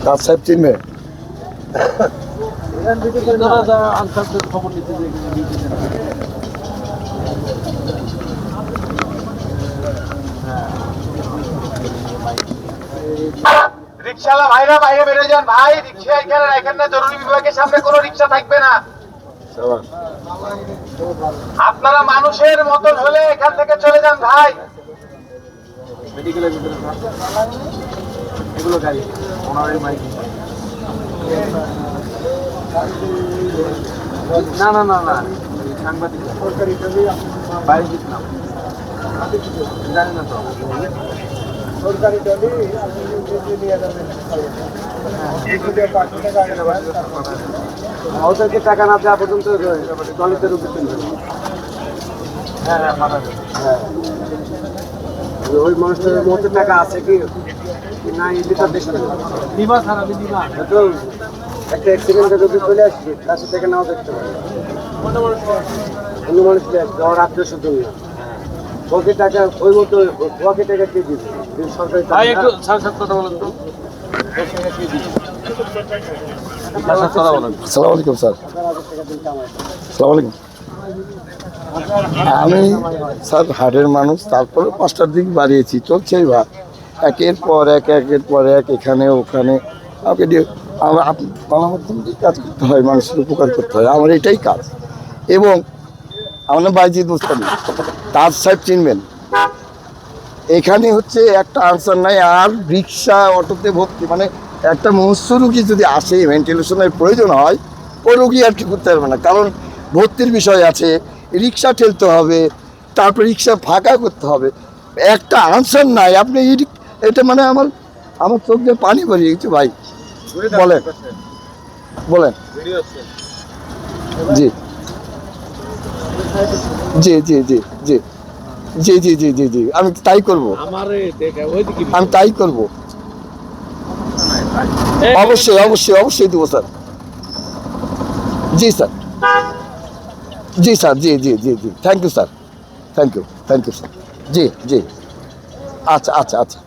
তার সাহেব চিনবে? রিক্সাওয়ালা ভাইরা বাইরে বেরো যান ভাই, রিক্সা এখানে রাখেন না, জরুরি বিভাগের সামনে কোনো রিক্সা থাকবে না। আপনারা মানুষের মতন হলে এখান থেকে চলে যান ভাই। এগুলো গাড়ি ওনারই মাইক। না না না না, সাংবাদিক বাইরে দিলাম, জানি না তো সরকারি টলি নিয়ে যাবেন। ওদেরকে টাকা না দেওয়া পর্যন্ত টলিতে রুপে তুলবে। হ্যাঁ হ্যাঁ হ্যাঁ, ওই মানুষটার মধ্যে টাকা আছে কি না, এই ভিতর দেখতে বিমা ছাড়া বিমা তো একটা অ্যাক্সিডেন্টে যদি চলে আসছে তার সাথে থেকে নাও দেখতে পারে। অন্য মানুষ ওর আত্মীয় স্বজন না, ওকে টাকা ওই মতো ওকে টাকা কে দিবে সরকারি একটু কথা বলেন তো। আসসালামু আলাইকুম স্যার। আসসালামু আলাইকুম। আমি স্যার হাটের মানুষ, তারপরে 5টার দিক বাড়িয়েছি, চলছে এবার একের পর এক এখানে ওখানে আমাকে দিয়ে আমার গণমাধ্যম দিয়ে কাজ করতে হয়, মানুষের উপকার করতে হয়, আমার এটাই কাজ। এবং আমার নাম বাইজিদ মুস্তানি, তাজ সাহেব চিনবেন। এখানে হচ্ছে একটা আনসার নাই, আর রিক্সা অটোতে ভর্তি, মানে একটা মুহূর্ত রুগী যদি আসে ভেন্টিলেশনের প্রয়োজন হয়, ও রুগী আর কি করতে পারবে না, কারণ ভর্তির বিষয় আছে, রিক্সা ঠেলতে হবে, তারপর রিক্সা ফাঁকা করতে হবে, একটা আনসার নাই। আপনি এটা মানে আমার চোখ দিয়ে পানি বেরিয়ে গেছে ভাই। বলেন বলেন। জি জি জি জি জি জি জি জি জি জি আমি তাই করবো, আমি তাই করবো, অবশ্যই অবশ্যই অবশ্যই দেবো স্যার। জি স্যার, জি স্যার, জি জি জি জি thank you sir, thank you sir. জি জি, আচ্ছা আচ্ছা আচ্ছা।